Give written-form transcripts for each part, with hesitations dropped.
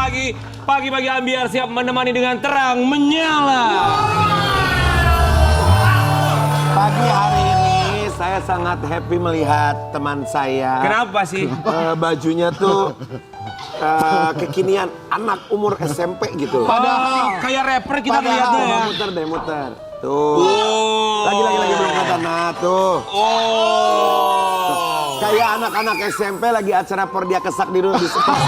lagi. Pagi-pagi Ambiar siap menemani dengan terang menyala. Pagi hari ini saya sangat happy melihat teman saya. Kenapa sih? Bajunya tuh kekinian anak umur SMP gitu. Padahal kayak rapper kita ngeliatnya ya. Muter deh, muter. Tuh. Lagi belum kata. Nah tuh. Kayak anak-anak SMP lagi acara Pordia Kesak di sekolah.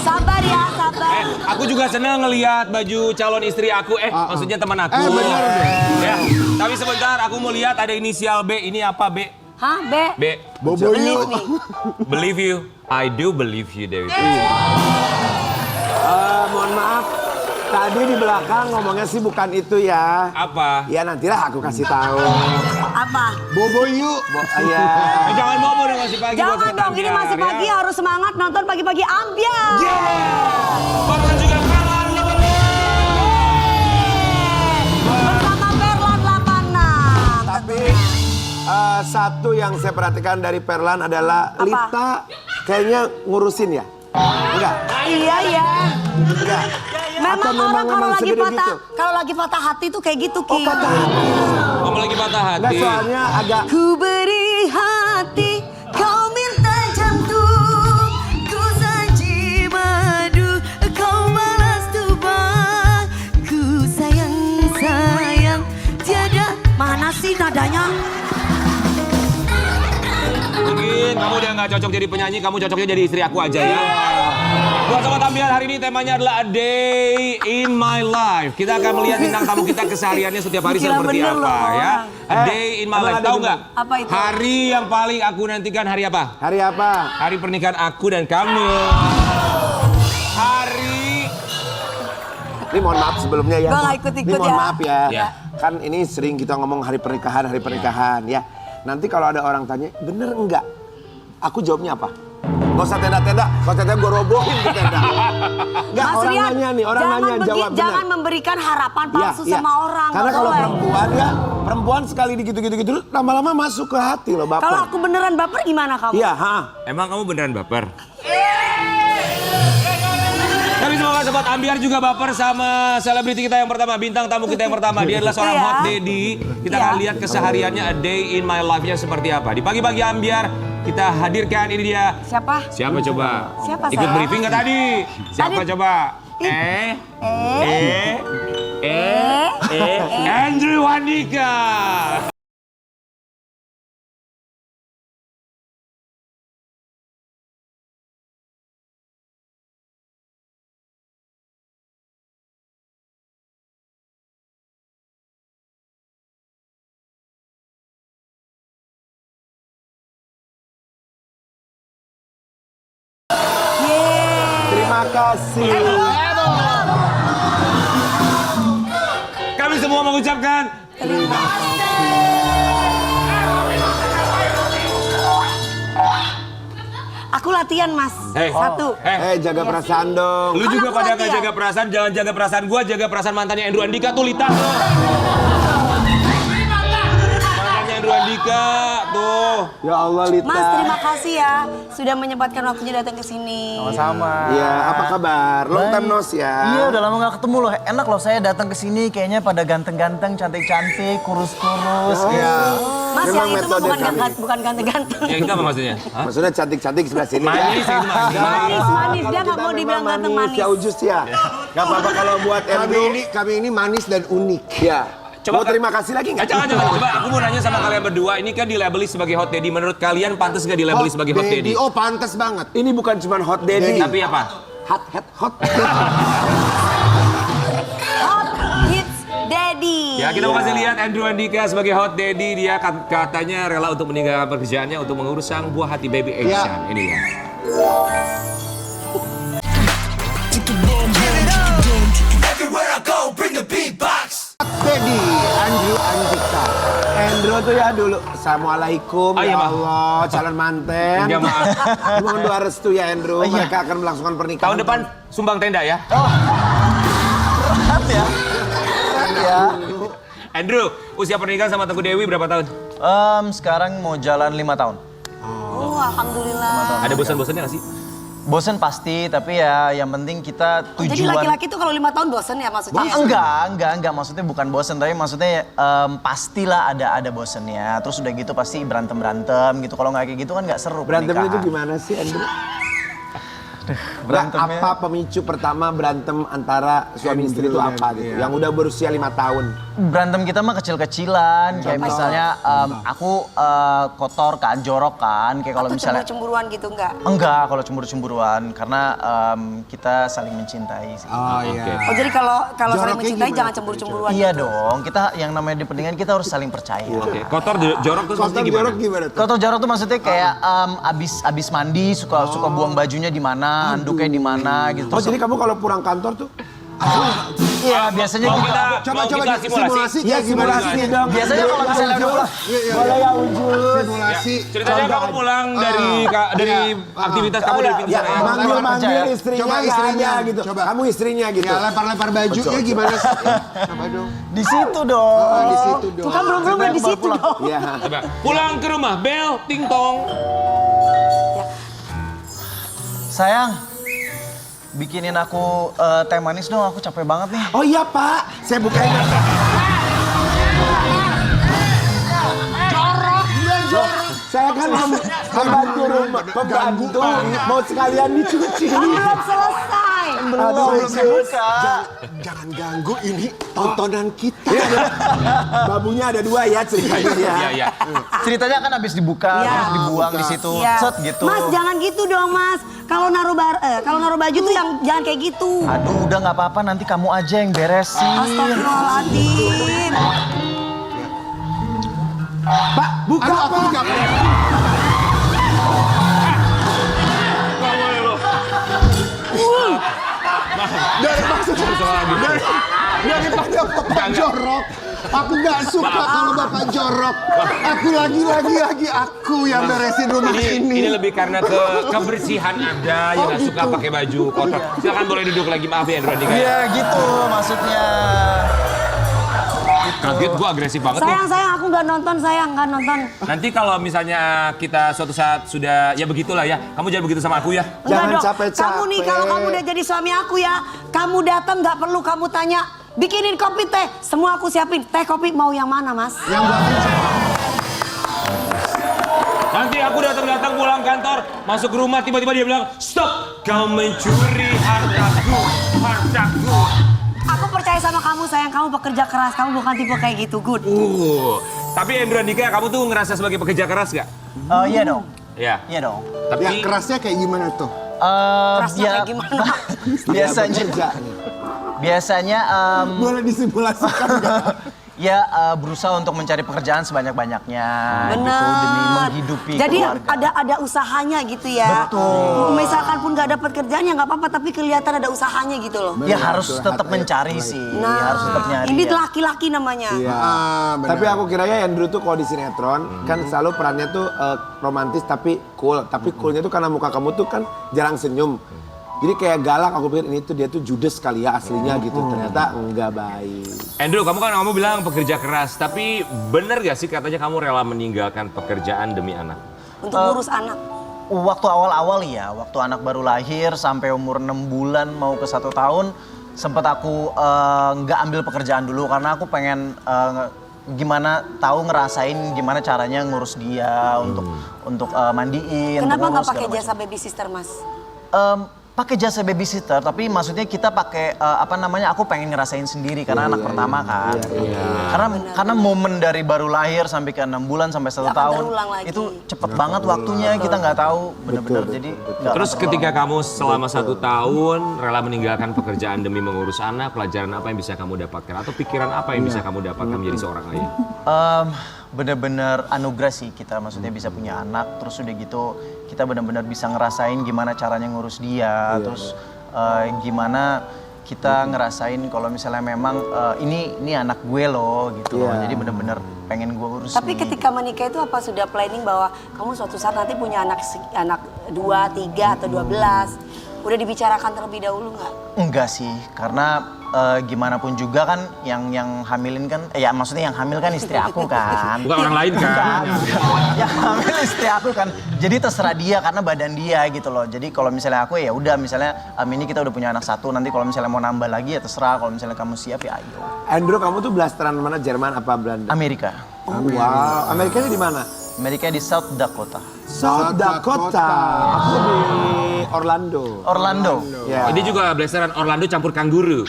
Sabar ya, sabar. Aku juga senang ngelihat baju calon istri aku. Maksudnya teman aku. Bener deh. Ya. Tapi sebentar, aku mau lihat ada inisial B. Ini apa B? Hah, B? B. Boboyu. Believe you. I do believe you, Dewi. Mohon maaf. Tadi di belakang ngomongnya sih bukan itu ya. Apa? Ya nantilah aku kasih tahu. Apa? Boboyu. Iya. Jangan bobo dong masih pagi. buat Jangan Sobat dong, ini Ambiar, masih pagi ya. harus semangat nonton pagi-pagi Ambiar. Bapak juga Perlan Bersama Perlan 86. Tapi satu yang saya perhatikan dari Perlan adalah Apa? Lita kayaknya ngurusin ya? Enggak? Iya, iya. Enggak? Atau Memang orang kalau lagi segede patah, gitu? kalau lagi patah hati tuh kayak gitu, Ki. Oh patah hati. Kamu lagi patah Enggak, hati. soalnya agak... Ku beri hati, kau minta jantung, ku saji madu, kau balas tuba, ku sayang, tiada. Mana sih nadanya? Mungkin kamu udah nggak cocok jadi penyanyi, kamu cocoknya jadi istri aku aja ya. Buat Sobat Ambiar, hari ini temanya adalah A Day in My Life. Kita akan melihat bintang tamu kita kesehariannya setiap hari Gila seperti bener apa loh. ya. A Day in My Life. Tahu nggak? Apa itu? Hari yang paling aku nantikan hari apa? Hari apa? Hari pernikahan aku dan kamu. Hari... Ini mohon maaf sebelumnya ya. Gua nggak ikut-ikut Ini mohon ya. maaf ya. Ya. Kan ini sering kita ngomong hari pernikahan ya. Nanti kalau ada orang tanya, bener enggak? Aku jawabnya apa? Gak usah tenda-tenda, kalau tenda gue robohin ke tenda. Enggak, Mas orang Rian, nanya nih, orang nanya jawab bener. jangan memberikan harapan palsu sama orang. Karena nggak kalau boleh. perempuan ya, perempuan sekali gitu lama-lama masuk ke hati loh baper. Kalau aku beneran baper gimana kamu? Iya, Emang kamu beneran baper? Tapi semoga Sobat Ambiar juga baper sama selebriti kita yang pertama, bintang tamu kita yang pertama. Dia adalah seorang Iya. hot daddy. Kita akan lihat kesehariannya A Day in My Life-nya seperti apa. Di pagi-pagi Ambiar, kita hadirkan ini dia. Siapa? Siapa coba? Siapa, Ikut sayang? briefing nggak tadi? Siapa Tadi- coba? Andrew Andika. terima kasih. Kami semua mengucapkan Aku latihan, Mas. Hey. Satu. Jaga perasaan dong. Lu Kan juga aku pada nggak latihan. jaga perasaan, jangan jaga perasaan gua, jaga perasaan mantannya Andrew Andika tuh Lita tuh. Mantannya Andrew Andika tuh. Ya Allah Lita. Mas, terima kasih ya sudah menyempatkan waktunya datang ke sini. Sama. Iya, apa kabar? Long time no see ya. Iya, udah lama gak ketemu loh. Enak loh saya datang ke sini kayaknya pada ganteng-ganteng, cantik-cantik, kurus-kurus. Iya. Mas, Memang yang itu mah metode kami. bukan ganteng-ganteng. Yang itu apa maksudnya? Hah? Maksudnya cantik-cantik sebelah sini Manis ya. itu manis. Manis. Kalau Dia nggak kita mau dibilang memang ganteng manis. Ya ujus ya. Gak apa-apa kalau buat kami ini manis dan unik. Ya. Coba Mau terima kasih lagi nggak? Jangan. Coba aku mau nanya sama kalian berdua. Ini kan dilabeli sebagai hot daddy. Menurut kalian pantas nggak dilabeli sebagai hot daddy? Oh pantas banget. Ini bukan cuma hot daddy. Tapi apa? Hot. Hot hits daddy. Ya kita mau kasih lihat Andrew Andika sebagai hot daddy. Dia katanya rela untuk meninggalkan pekerjaannya untuk mengurus sang buah hati baby Action. Ini ya. Daddy, Andrew Andika. Andrew tuh ya dulu. Assalamualaikum Oh, iya, ya Ma. Allah, calon manten. Ya, maaf. Mohon doa restu ya Andrew. Mereka akan melangsungkan pernikahan. Tahun depan sumbang tenda ya. Berat ya. Iya. Andrew, usia pernikahan sama Teguh Dewi berapa tahun? Sekarang mau jalan 5 tahun. Oh, alhamdulillah. Ada bosan-bosannya nggak sih? Bosen pasti, tapi ya yang penting kita Oh, jadi tujuan. laki-laki tuh kalau 5 tahun bosen ya maksudnya? Enggak, maksudnya bukan bosen, tapi maksudnya pastilah ada bosennya. Terus udah gitu pasti berantem gitu. Kalau nggak kayak gitu kan nggak seru Berantemnya itu pernikahan. gimana sih, Andrew? Berantemnya- Apa pemicu pertama berantem antara suami istri itu apa gitu? Yang udah berusia 5 tahun. Berantem kita mah kecil-kecilan, kayak misalnya aku kotor kan, jorok kan, kayak kalau Atau misalnya cemburu-cemburuan gitu enggak? enggak kalau cemburu-cemburuan karena kita saling mencintai sih. Oh iya. Oh jadi kalau saling Joroknya mencintai gimana jangan tuh, cemburu-cemburuan Iya gitu? dong, kita yang namanya di pernikahan kita harus saling percaya. Oke, kotor jorok terus Kotor maksudnya gimana? jorok gimana tuh? Kotor jorok tuh maksudnya kayak abis mandi suka buang bajunya di mana, handuknya di mana gitu. Oh jadi kamu kalau pulang kantor tuh? Iya biasanya Mau gitu. kita, Coba mau kita simulasi. Iya simulasi dong. Biasanya kalau misalnya udah pulang, Boleh ya Ujus. Simulasi. Ceritanya kamu pulang dari aktivitas kamu dari pintu Ya, sana. manggil istrinya Coba nggak istrinya. ada gitu. Coba. Kamu istrinya gitu. Ya lempar-lempar baju ya gimana sih? Coba dong. di situ dong. Oh, di situ dong. Tuh kan belum di situ dong. Iya. Coba. Pulang ke rumah, bel, ting tong. Sayang, bikinin aku teh manis dong, aku capek banget nih. Oh iya Pak, saya bukain. Saya kan pembantu rumah, pembantu mau sekalian dicuci. Kan belum selesai. Aduh, Ujus. Jangan ganggu ini tontonan kita. Babunya ada 2 ya ceritanya ya. Iya, iya. Ceritanya kan habis dibuka, Iya. terus dibuang di situ, Iya. set gitu. Mas jangan gitu dong mas. Kalau naruh baju tuh yang jangan kayak gitu. Aduh udah nggak apa-apa, nanti kamu aja yang beresin. Astagfirullahaladzim. Pak, buka Aduh, aku Pak. juga. Daripada bapak jorok, aku nggak suka kalau bapak jorok. Aku lagi aku yang beresin rumah Ini ini. lebih karena kebersihan Anda yang nggak suka pakai baju kotor. Silakan boleh duduk lagi, maaf ya Andrew Andika. Iya gitu maksudnya. Kaget gue agresif banget nih. Sayang aku nggak nonton nggak nonton. Nanti kalau misalnya kita suatu saat sudah ya begitulah ya, kamu jangan begitu sama aku ya. Enggak Jangan dong. capek-capek. Kamu nih kalau kamu udah jadi suami aku ya, kamu datang nggak perlu kamu tanya, bikinin kopi teh, semua aku siapin. Teh kopi mau yang mana mas? Yang buatin siapa? Nanti aku datang pulang kantor, masuk ke rumah tiba-tiba dia bilang, stop, kau mencuri hartaku. Aku percaya sama kamu sayang, kamu pekerja keras, kamu bukan tipe kayak gitu, good. Tapi Andrew Andika, kamu tuh ngerasa sebagai pekerja keras gak? Iya dong, Ya. iya dong. Tapi Yang kerasnya kayak gimana tuh? Kerasnya kayak gimana? biasanya Boleh disimulasikan nggak? ya berusaha untuk mencari pekerjaan sebanyak-banyaknya gitu Bener. demi menghidupi Jadi keluarga. ada usahanya gitu ya. Betul. Misalkan pun nggak dapat kerjaan ya nggak apa-apa, tapi kelihatan ada usahanya gitu loh. Ya harus Betul, tetap harta mencari yang sih, Nah, harus tetap nyari. ini ya. laki-laki namanya. Iya. benar. Tapi aku kiranya Andrew tuh kalau di sinetron kan selalu perannya tuh romantis tapi cool. Tapi coolnya tuh karena muka kamu tuh kan jarang senyum. Jadi kayak galak, aku pikir ini tuh dia tuh judes kali ya aslinya gitu. Ternyata enggak baik. Andrew, kamu bilang pekerja keras, tapi bener gak sih katanya kamu rela meninggalkan pekerjaan demi anak? Untuk ngurus anak. Waktu awal-awal ya, waktu anak baru lahir sampai umur 6 bulan mau ke 1 tahun, sempat aku nggak ambil pekerjaan dulu karena aku pengen gimana tahu ngerasain gimana caranya ngurus dia untuk mandiin. Kenapa untuk nggak ngurus pakai segala jasa baby sister mas? pakai jasa babysitter, tapi maksudnya kita pakai aku pengen ngerasain sendiri karena anak pertama kan. Karena momen dari baru lahir sampai ke 6 bulan sampai 1 Nggak akan tahun terulang lagi. itu cepet banget waktunya, kita nggak tahu bener-bener. Jadi nggak Terus akan ketika kamu selama 1 tahun rela meninggalkan pekerjaan demi mengurus anak, pelajaran apa yang bisa kamu dapatkan? Atau pikiran apa yang bisa kamu dapatkan menjadi seorang ayah? bener-bener anugerah sih kita, maksudnya bisa punya anak, terus udah gitu kita bener-bener bisa ngerasain gimana caranya ngurus dia, terus gimana kita ngerasain kalau misalnya memang ini anak gue loh gitu loh. Jadi bener-bener pengen gue urus. Tapi ketika menikah itu apa sudah planning bahwa kamu suatu saat nanti punya anak 2, 3 atau 12? Udah dibicarakan terlebih dahulu nggak? Enggak sih, karena gimana pun juga kan yang hamilin kan, ya maksudnya yang hamil kan istri aku kan. Bukan orang lain kan. Yang hamil istri aku kan. Jadi terserah dia karena badan dia gitu loh. Jadi kalau misalnya aku ya udah misalnya ini kita udah punya anak satu, nanti kalau misalnya mau nambah lagi ya terserah. Kalau misalnya kamu siap ya ayo. Andrew, kamu tuh blasteran mana? Jerman apa Belanda? Amerika. Wow, Amerikanya di mana? Amerika di South Dakota. South Dakota. Aku di Orlando. Orlando. Ya. Ini juga blasteran Orlando campur kangguru.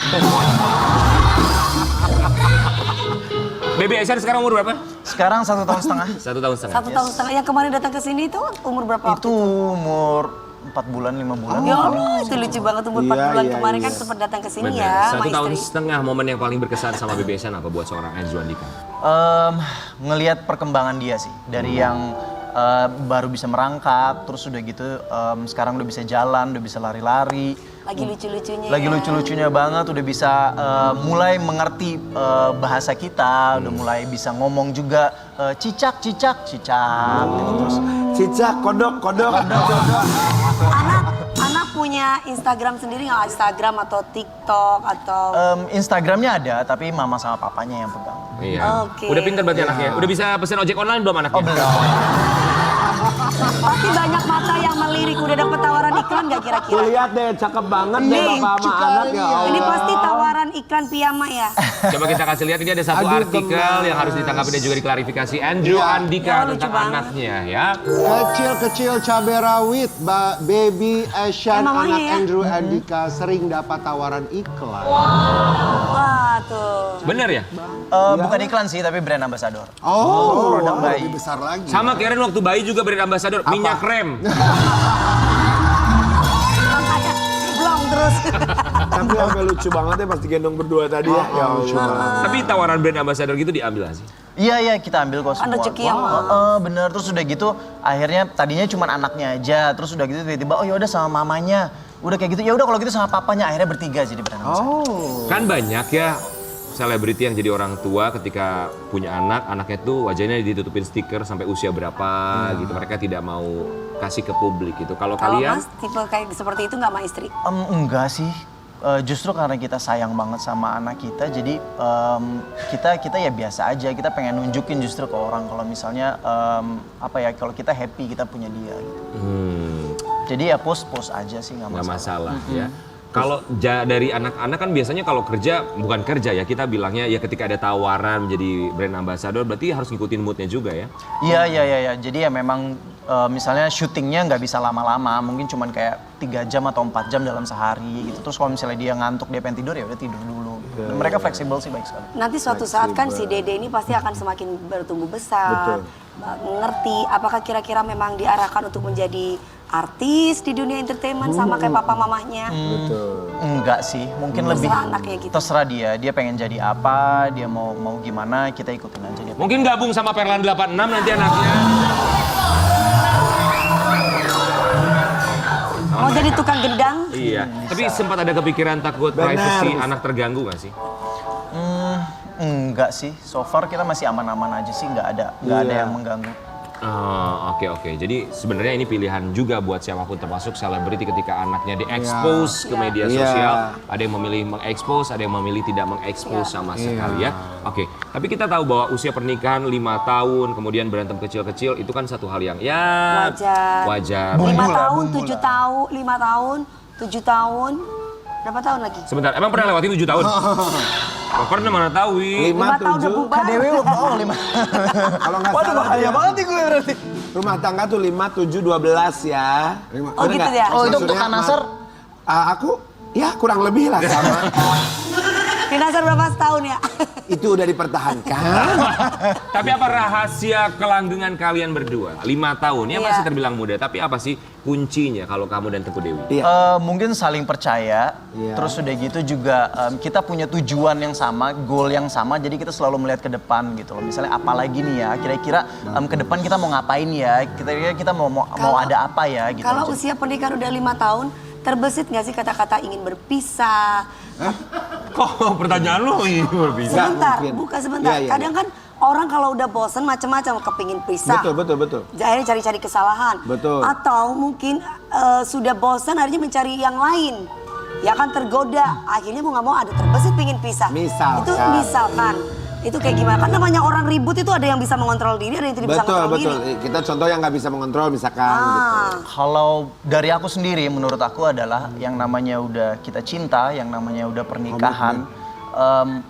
Baby Aisyah sekarang umur berapa? Sekarang 1 tahun setengah. 1 tahun setengah. 1 tahun setengah. Yang kemarin datang ke sini itu umur berapa? Itu umur 4 bulan, 5 bulan. Ya Allah, itu lucu banget umur 4 Iya, bulan iya, kemarin kan iya. sempat datang ke sini Benar. ya, 1 sama tahun istri. setengah, momen yang paling berkesan sama Baby Aisyah apa buat seorang Andrew Andika? Ngelihat perkembangan dia sih dari yang baru bisa merangkak, terus udah gitu sekarang udah bisa jalan, udah bisa lari-lari. Lagi lucu-lucunya. Lagi ya. lucu-lucunya banget, udah bisa mulai mengerti bahasa kita, udah mulai bisa ngomong juga cicak gitu terus. Cicak, kodok. Anak punya Instagram sendiri nggak? Instagram atau TikTok atau? Instagramnya ada, tapi mama sama papanya yang pegang. Iya. Oke. Udah pintar berarti anaknya. Udah bisa pesen ojek online belum anaknya? Oh belum. Pasti banyak mata yang melirik. Udah dapet tawaran iklan nggak kira-kira? Tuh lihat deh, cakep banget deh Nih, bapak sama anak ya. Ini pasti tawaran iklan piyama ya. Coba kita kasih lihat, ini ada satu Aduh, artikel gemes. yang harus ditanggapi dan juga diklarifikasi Andrew Andika Ya, lucu tentang banget. anaknya ya. Kecil-kecil cabai rawit, Baby Asian, Mamanya anak ya? Andrew Andika sering dapat tawaran iklan. Wah tuh. Bener ya? Bukan iklan sih, tapi brand ambassador. Oh, produk bayi. lebih besar lagi. Sama Karen waktu bayi juga brand ambassador minyak rem. Makanya blong terus. Tapi sampai lucu banget ya pas digendong berdua tadi ya. Ya lucu Allah. banget. Tapi tawaran brand ambassador gitu diambil gak sih? Iya, kita ambil kok Kan semua. rezeki yang Bener, terus udah gitu akhirnya tadinya cuma anaknya aja, terus udah gitu tiba-tiba oh yaudah sama mamanya. Udah kayak gitu, ya udah kalau gitu sama papanya, akhirnya bertiga jadi brand ambassador. Kan banyak ya selebriti yang jadi orang tua ketika punya anak, anaknya tuh wajahnya ditutupin stiker sampai usia berapa gitu. Mereka tidak mau kasih ke publik gitu. Kalau Kalau kalian Mas tipe kayak seperti itu nggak sama istri? Enggak sih. Justru karena kita sayang banget sama anak kita, jadi kita ya biasa aja. Kita pengen nunjukin justru ke orang kalau misalnya kalau kita happy kita punya dia. Gitu. Jadi ya post aja sih nggak nggak masalah. masalah ya. Kalau dari anak-anak kan biasanya kalau kerja, bukan kerja ya, kita bilangnya ya ketika ada tawaran menjadi brand ambassador berarti harus ngikutin moodnya juga ya. Iya. Jadi ya memang misalnya syutingnya nggak bisa lama-lama, mungkin cuman kayak 3 jam atau 4 jam dalam sehari gitu. Terus kalau misalnya dia ngantuk, dia pengen tidur ya udah tidur dulu. Gitu. Mereka fleksibel sih, baik sekali. Nanti suatu saat kan si Dede ini pasti akan semakin bertumbuh besar, mengerti. Apakah kira-kira memang diarahkan untuk menjadi artis di dunia entertainment sama kayak papa mamahnya? Betul. Enggak sih, mungkin Terserah lebih anaknya gitu. terserah dia pengen jadi apa, dia mau gimana, kita ikutin aja dia. Mungkin gabung sama Perlan 86 nanti anaknya. Mau jadi tukang gendang? Iya. Tapi sempat ada kepikiran takut Benar. privacy anak terganggu gak sih? Enggak sih, so far kita masih aman-aman aja sih, nggak ada yang mengganggu. Oke. Jadi sebenarnya ini pilihan juga buat siapapun termasuk selebriti ketika anaknya diekspos ke media Iya. sosial. Ada yang memilih mengekspos, ada yang memilih tidak mengekspos sama sekali ya. Oke. Tapi kita tahu bahwa usia pernikahan 5 tahun, kemudian berantem kecil-kecil itu kan satu hal yang ya wajar. 5 tahun, 7 tahun, 5 tahun, 7 tahun. Berapa tahun lagi? Sebentar, emang pernah lewatin 7 tahun? Gak pernah, mana tahu, Wi. 5 tahun udah bubar. KDW 5. Kalau nggak Waduh salah bahaya tuh ya, banget nih gue berarti. rumah tangga tuh 5, 7, 12 ya. Oh, Bener gitu nggak? ya? Oh, itu untuk Maksudnya, Kanasar? aku ya kurang lebih lah sama. Dinasar berapa tahun ya? Itu udah dipertahankan. Tapi apa rahasia kelanggengan kalian berdua? 5 tahun, ya Iya. masih terbilang muda. Tapi apa sih kuncinya kalau kamu dan Teguh Dewi? Iya. Mungkin saling percaya, Iya. terus udah gitu juga kita punya tujuan yang sama, goal yang sama, jadi kita selalu melihat ke depan gitu loh. Misalnya apalagi nih ya, kira-kira ke depan kita mau ngapain ya, kira-kira kita mau ada apa ya gitu. Kalau usia pernikahan udah 5 tahun, terbesit nggak sih kata-kata ingin berpisah? Kok pertanyaan lu ini berbisa? Sebentar, mungkin. buka sebentar. Iya, iya, Kadang kan orang kalau udah bosen macam-macam kepingin pisah. Betul. Akhirnya cari-cari kesalahan. Betul. Atau mungkin sudah bosan akhirnya mencari yang lain. ya kan tergoda. Akhirnya mau nggak mau ada terbesit pingin pisah. Misalkan. Itu misalkan. Itu kayak gimana? Kan namanya orang ribut itu ada yang bisa mengontrol diri, ada yang tidak bisa mengontrol Betul. diri. Kita contoh yang nggak bisa mengontrol misalkan gitu. Kalau dari aku sendiri, menurut aku adalah yang namanya udah kita cinta, yang namanya udah pernikahan,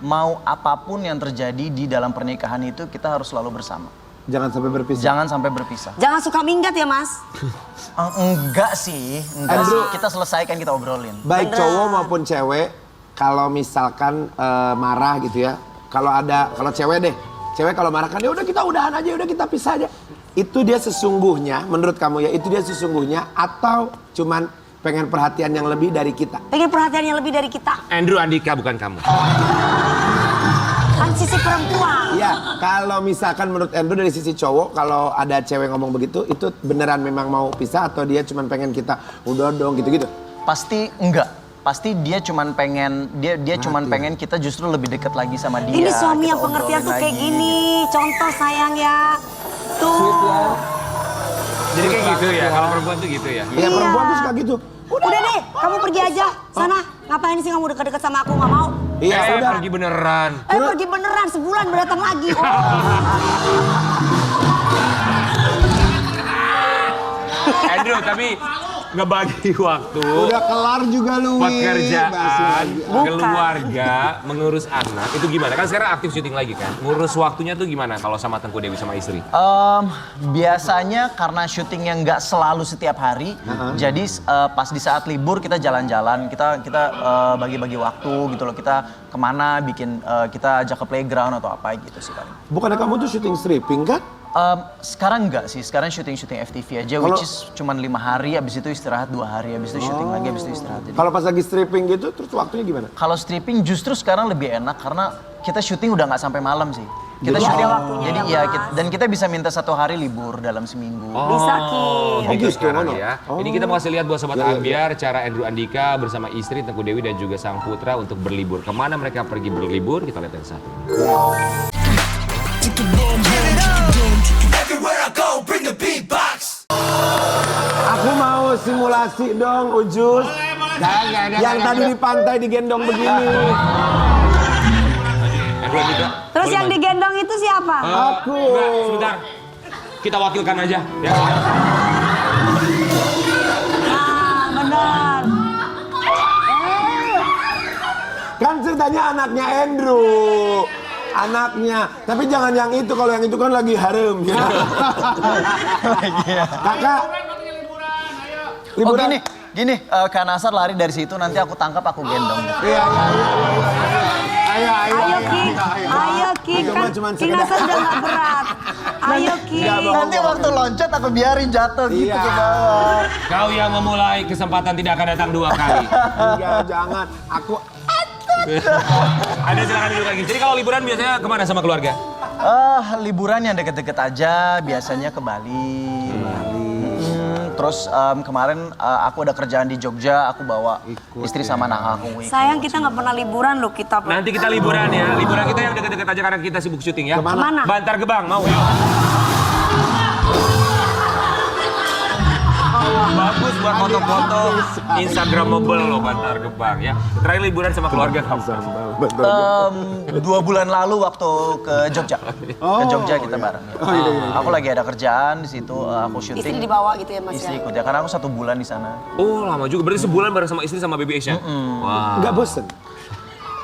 mau apapun yang terjadi di dalam pernikahan itu kita harus selalu bersama. Jangan sampai berpisah. Jangan sampai berpisah. Jangan suka minggat ya mas. Enggak sih. Andrew, Kita selesaikan, kita obrolin. Baik cowok maupun cewek, kalau misalkan marah gitu ya. Kalau cewek deh, cewek kalau marah kan ya udah kita udahan aja, udah kita pisah aja. Itu dia sesungguhnya, menurut kamu ya, itu dia sesungguhnya atau cuman pengen perhatian yang lebih dari kita? Pengen perhatian yang lebih dari kita. Andrew Andika bukan kamu. Kan sisi perempuan. Iya, kalau misalkan menurut Andrew dari sisi cowok, kalau ada cewek ngomong begitu, itu beneran memang mau pisah atau dia cuman pengen kita udah dong gitu-gitu? Pasti enggak. Pasti dia cuman pengen pengen kita justru lebih dekat lagi sama dia. Ini suami kita yang pengertian obrolin tuh kayak lagi. gini. Contoh sayang ya. Tuh. Jadi kayak gitu ya, kalau perempuan tuh gitu ya. Iya, perempuan tuh suka gitu. Udah deh, kamu pergi aja sana. Ngapain sih kamu deket-deket sama aku? Nggak mau. Iya, udah. Pergi beneran. Pergi beneran sebulan berdatang lagi. Oh. Andrew, tapi ngebagi waktu. Udah kelar juga Louis. Pekerjaan, Bukan. keluarga, mengurus anak, itu gimana? Kan sekarang aktif syuting lagi kan? Ngurus waktunya tuh gimana kalau sama Tengku Dewi sama istri? Biasanya karena syutingnya nggak selalu setiap hari, jadi pas di saat libur kita jalan-jalan, kita bagi-bagi waktu gitu loh, kita kemana, kita ajak ke playground atau apa gitu sih paling. Bukannya kamu tuh syuting stripping kan? Sekarang enggak sih, sekarang syuting FTV aja, which is cuman 5 hari, abis itu istirahat 2 hari, abis itu syuting lagi, abis itu istirahat. Jadi, Kalau pas lagi stripping gitu, terus waktunya gimana? kalau stripping justru sekarang lebih enak karena kita syuting udah nggak sampai malam sih. Kita Jadi syuting, ada waktunya jadi ya, ya, Mas. dan kita bisa minta 1 hari libur dalam seminggu. Bisa Ki. Gitu gitu, sekarang Mono. ya. Oh. Ini kita mau kasih lihat buat sobat Ambiar cara Andrew Andika bersama istri Tengku Dewi dan juga sang putra untuk berlibur. Kemana mereka pergi berlibur? Kita lihat yang satu. Aku mau simulasi dong, Ujus. Yang tadi di pantai digendong begini. Andrew Andika. Terus boleh yang maju. digendong itu siapa? Aku. Enggak, sebentar. Kita wakilkan aja. Ya. Nah, benar. Kan ceritanya anaknya Andrew. Anaknya. Tapi jangan yang itu, kalau yang itu kan lagi harem. Ya. Kakak. Oh Liburan. gini, Kak Nasar lari dari situ, nanti aku tangkap, aku gendong. Iya. Ayo. Ayo Ki, ayo Ki. Cuma Kan Ki sekedar. Nasar udah gak berat. Ayo Ki. Nggak, Bang. Nanti waktu loncat aku biarin jatuh gitu Iya. ke bawah. Kau yang memulai, kesempatan tidak akan datang 2 kali. Enggak, jangan. Aku Ada silakan duduk lagi. Jadi kalau liburan biasanya kemana sama keluarga? Liburan yang deket-deket aja, biasanya ke Bali. Terus kemarin aku ada kerjaan di Jogja, aku bawa istri sama anak aku. Sayang kita nggak pernah liburan loh kita. Nanti kita liburan ya. Liburan kita yang deket-deket aja karena kita sibuk syuting ya. Kemana? Bantar Gebang, mau yuk. Bagus buat foto-foto Instagramable loh Bantar Gebang ya. Terakhir liburan sama keluarga kamu. 2 bulan lalu waktu ke Jogja. Ke Jogja kita bareng. Aku lagi ada kerjaan di situ, aku syuting. Istri dibawa gitu ya Mas Istri ya. ikut ya, karena aku 1 bulan di sana. Oh lama juga, berarti sebulan bareng sama istri sama BBS ya? Wah. enggak bosen.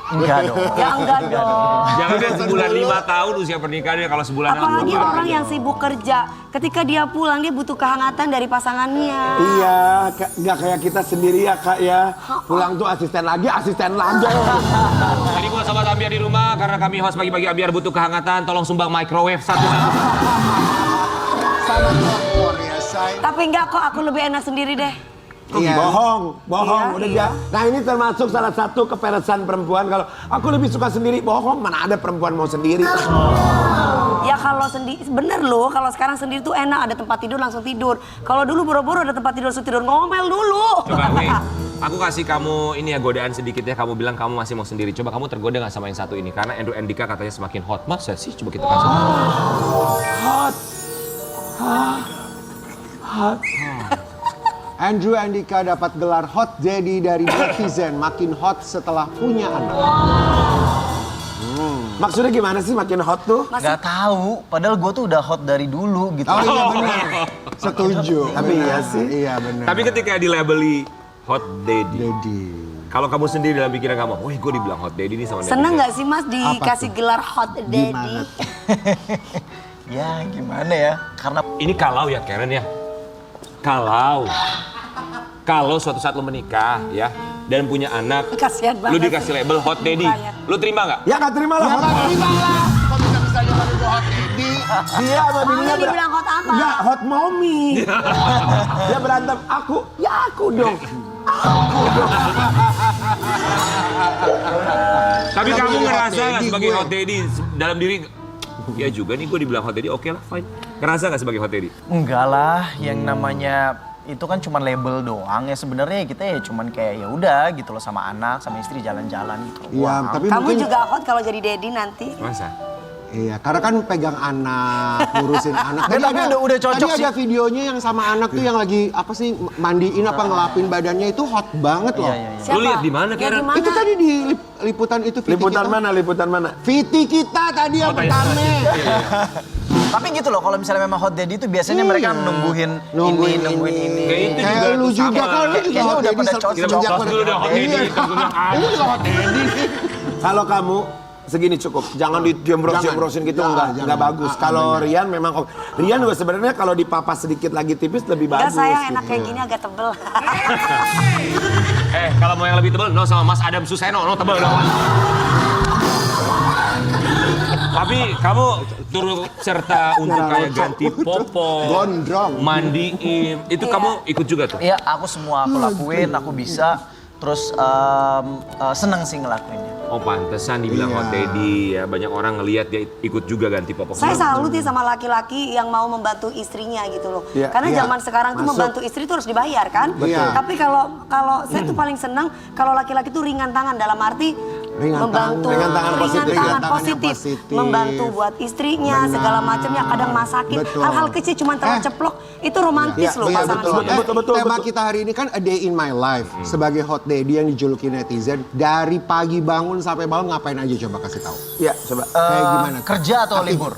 Enggak dong. Ya enggak dong. Jangan kan sebulan 5 tahun usia pernikahannya kalau sebulan Apalagi orang yang sibuk kerja, ketika dia pulang dia butuh kehangatan dari pasangannya. Iya, nggak kayak kita sendiri ya kak ya. Pulang tuh asisten lagi. Jadi buat sobat Ambiar di rumah, karena kami host pagi-pagi Ambiar butuh kehangatan, tolong sumbang microwave satu-satu. Sama kompor ya, say. Tapi enggak kok, aku lebih enak sendiri deh. Iya. Bohong. Iya, Udah iya. ya. Nah ini termasuk salah satu keperesan perempuan. Kalau aku lebih suka sendiri, bohong. Mana ada perempuan mau sendiri? Ya kalau sendiri, bener loh, kalau sekarang sendiri tuh enak, ada tempat tidur langsung tidur. Kalau dulu boro-boro ada tempat tidur langsung tidur, ngomel dulu. Coba nih, aku kasih kamu ini ya godaan sedikit ya. Kamu bilang kamu masih mau sendiri. Coba kamu tergoda nggak sama yang satu ini? Karena Andrew Andika katanya semakin hot. Masa sih? Coba kita kasih. Hot. Andrew Andika dapat gelar hot daddy dari netizen, makin hot setelah punya anak. Maksudnya gimana sih makin hot tuh? Gak tahu, padahal gue tuh udah hot dari dulu gitu. Oh iya benar, setuju. Tapi iya sih. Iya benar. Tapi ketika dilabeli hot daddy, daddy. kalau kamu sendiri dalam pikiran kamu, wih gue dibilang hot daddy nih sama Seneng netizen. nggak sih Mas dikasih gelar hot daddy? Gimana? Ya gimana ya, karena Ini kalau ya Karen ya, kalau suatu saat lo menikah ya dan punya anak, Kasihan lu banget. dikasih label hot daddy, Mukanya. lu terima nggak? Ya nggak terima lah. Ya nggak terima lah. Kok bisa-bisanya baru gue hot daddy? Dia sama bininya Maunya dibilang hot apa? Enggak, hot mommy. Dia berantem, aku dong. Tapi Kamu kamu jadi hot ngerasa nggak daddy sebagai gue. hot daddy dalam diri? Ya juga nih gue dibilang hot daddy, oke lah fine. Ngerasa nggak sebagai hot daddy? enggak lah, yang namanya itu kan cuma label doang ya, sebenarnya kita ya cuman kayak ya udah gitu loh, sama anak sama istri jalan-jalan gitu. Iya, doang. tapi Kamu mungkin juga hot kalau jadi daddy nanti. Masa? iya, karena kan pegang anak, ngurusin anak. Tapi udah cocok tadi sih. ada videonya yang sama anak tuh yang lagi apa sih mandiin apa ngelapin badannya itu hot banget loh. Iya, iya, iya. Lu lihat di mana, Ya, Karen? di mana? Itu tadi di liputan itu VT Liputan kita. mana? Liputan mana? VT kita tadi yang pertama. Tapi gitu loh, kalau misalnya memang hot daddy itu biasanya mereka nungguin Nungguin ini. Kayak itu Kayak juga lu tuh juga sama. kan, lu juga Kayaknya hot udah daddy pada cocok. semenjak Pas dulu udah hot daddy, Iya. terus gue bilang, ah. Ini juga hot daddy. Kalau kamu segini cukup, jangan dijembros-jembrosin gitu, Jangan, enggak jangan. bagus. Kalau Rian memang, Rian juga sebenarnya kalau dipapas sedikit lagi tipis lebih Enggak bagus. sayang, enak gitu. kayak gini agak tebel. Kalau mau yang lebih tebal, no sama Mas Adam Suseno, no tebal dong. Tapi kamu turut serta untuk kayak ganti popok, Gondrong. mandiin, itu kamu ikut juga tuh? Iya, aku semua aku lakuin, aku bisa. Terus seneng sih ngelakuinnya. Oh pantesan dibilang Iya. hot daddy ya, banyak orang ngelihat dia ikut juga ganti popok. Saya salut ya sama laki-laki yang mau membantu istrinya gitu loh. Iya, Karena iya. zaman sekarang tuh Masuk. membantu istri tuh harus dibayar kan. Betul. Tapi kalau saya tuh paling senang kalau laki-laki tuh ringan tangan dalam arti Ringan membantu tangan. Ringan tangan positif. tangan Ringan tangan yang positif. positif. Membantu buat istrinya Benar. segala macamnya, kadang masakin. Betul. Hal-hal kecil cuma taruh ceplok itu romantis loh iya, pasangan betul, suami. betul. Tema kita hari ini kan A Day in My Life. Sebagai hot daddy yang dijuluki netizen, dari pagi bangun sampai malam ngapain aja coba kasih tahu. Iya, coba. Kayak gimana? Kerja atau libur?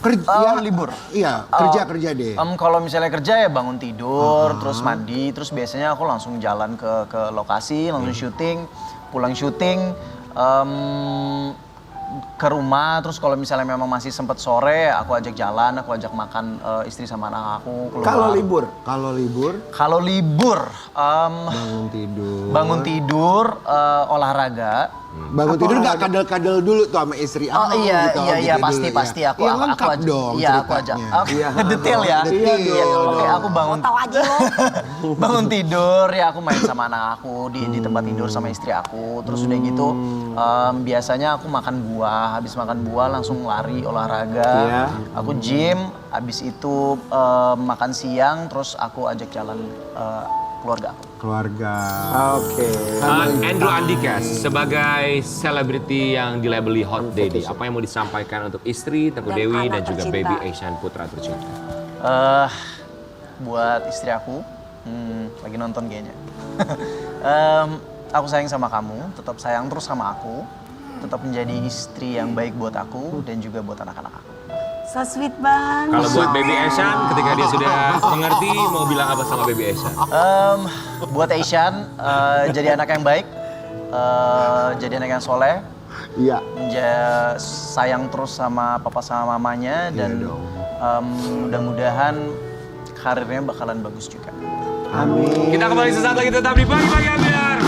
Kerja libur. Iya, kerja deh. Kalau misalnya kerja ya bangun tidur, terus mandi, terus biasanya aku langsung jalan ke lokasi, langsung syuting, pulang syuting, ke rumah. Terus kalau misalnya memang masih sempat sore, aku ajak jalan, aku ajak makan istri sama anak aku. Keluar. Kalau libur, Kalau libur, bangun tidur. olahraga. Bangun tidur nggak kadal-kadal dulu tuh sama istri. Oh iya, gitu, iya, iya, gitu pasti, dulu, pasti. ya. Aku Yang lengkap ajak, dong iya, aku ajak. ceritanya. Iya. Detail ya. Detail Iya, dong. oke, aku bangun. Tahu aja lo. Bangun tidur ya aku main sama anak aku di tempat tidur sama istri aku. Terus udah gitu biasanya aku makan buah, habis makan buah langsung lari olahraga. Iya. Aku gym, habis itu makan siang terus aku ajak jalan keluarga aku. Keluarga. oke. Andrew Andika sebagai selebriti yang dilabeli hot daddy, apa yang mau disampaikan untuk istri Teguh Dan Dewi dan anak juga tercinta. baby Asian putra tercinta? Buat istri aku, lagi nonton kayaknya. Aku sayang sama kamu, tetap sayang terus sama aku, tetap menjadi istri yang baik buat aku dan juga buat anak-anak aku. So sweet banget. Kalau buat baby Asian, ketika dia sudah mengerti, mau bilang apa sama baby Asian? Buat Asian, jadi anak yang baik, jadi anak yang soleh, Iya. sayang terus sama papa sama mamanya, dan mudah-mudahan karirnya bakalan bagus juga. Amin. Kita kembali sesaat lagi tetap di Pagi-Pagi Ambiar.